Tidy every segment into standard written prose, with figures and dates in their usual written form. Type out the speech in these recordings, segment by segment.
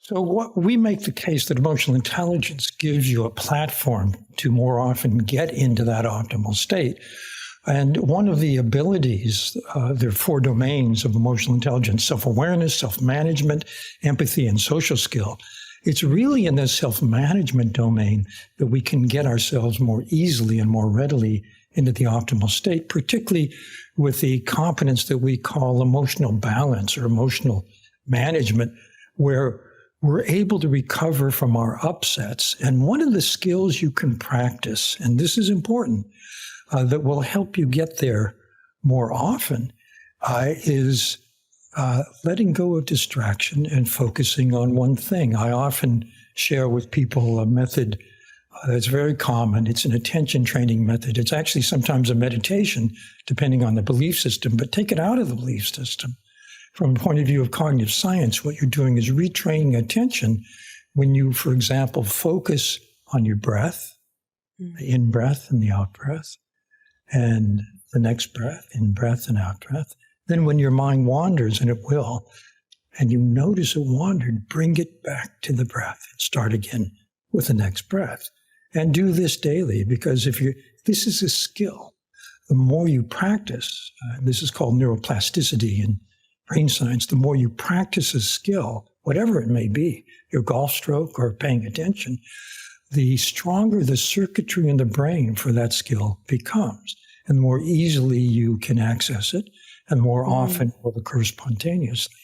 So what we make the case that emotional intelligence gives you a platform to more often get into that optimal state. And one of the abilities, there are 4 domains of emotional intelligence: self-awareness, self-management, empathy, and social skill. It's really in this self-management domain that we can get ourselves more easily and more readily into the optimal state, particularly with the competence that we call emotional balance or emotional management, where we're able to recover from our upsets. And one of the skills you can practice, and this is important, that will help you get there more often, is letting go of distraction and focusing on one thing. I often share with people a method that's very common. It's an attention training method. It's actually sometimes a meditation, depending on the belief system, but take it out of the belief system. From the point of view of cognitive science, what you're doing is retraining attention when you, for example, focus on your breath, the in-breath and the out-breath, and the next breath, in-breath and out-breath. Then when your mind wanders, and it will, and you notice it wandered, bring it back to the breath and start again with the next breath. And do this daily, because this is a skill. The more you practice, this is called neuroplasticity in brain science, the more you practice a skill, whatever it may be, your golf stroke or paying attention, the stronger the circuitry in the brain for that skill becomes, and the more easily you can access it, and the more often it will occur spontaneously.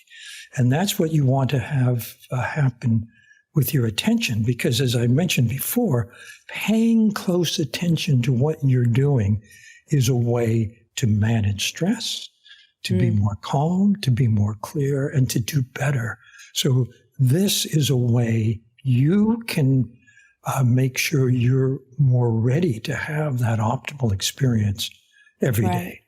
And that's what you want to have happen with your attention, because as I mentioned before, paying close attention to what you're doing is a way to manage stress, to be more calm, to be more clear, and to do better. So this is a way you can make sure you're more ready to have that optimal experience every day.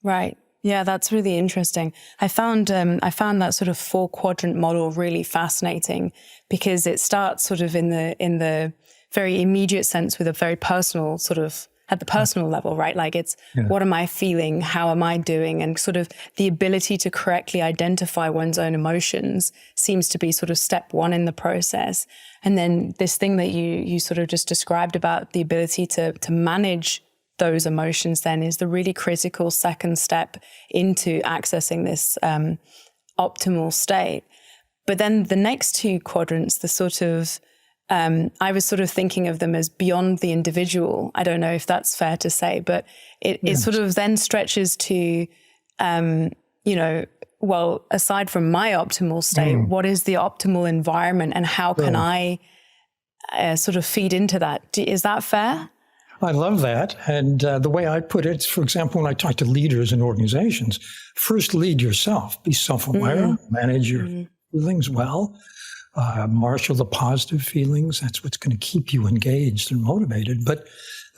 Right. Yeah, that's really interesting. I found that sort of 4-quadrant model really fascinating, because it starts sort of in the very immediate sense with a very personal sort of, at the personal level, right? Like it's, what am I feeling? How am I doing? And sort of the ability to correctly identify one's own emotions seems to be sort of step 1 in the process. And then this thing that you sort of just described about the ability to manage those emotions then is the really critical second step into accessing this optimal state. But then the next 2 quadrants, the sort of, I was sort of thinking of them as beyond the individual. I don't know if that's fair to say, but it sort of then stretches to, well, aside from my optimal state, what is the optimal environment, and how can I sort of feed into that? Is that fair? I love that. And the way I put it, for example, when I talk to leaders in organizations, first lead yourself, be self-aware, manage your feelings well, marshal the positive feelings. That's what's going to keep you engaged and motivated. But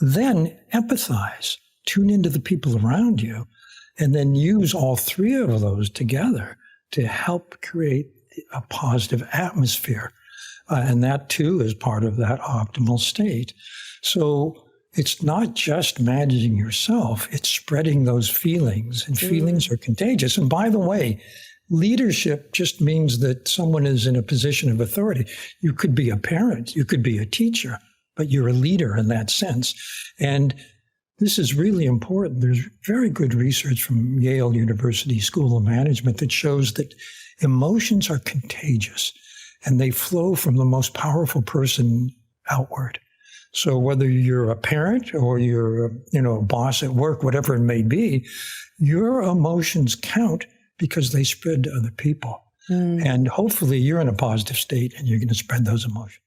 then empathize, tune into the people around you, and then use all 3 of those together to help create a positive atmosphere. And that too is part of that optimal state. So it's not just managing yourself, it's spreading those feelings, and feelings are contagious. And by the way, leadership just means that someone is in a position of authority. You could be a parent, you could be a teacher, but you're a leader in that sense. And this is really important. There's very good research from Yale University School of Management that shows that emotions are contagious, and they flow from the most powerful person outward. So whether you're a parent or you're, a boss at work, whatever it may be, your emotions count because they spread to other people. And hopefully you're in a positive state and you're going to spread those emotions.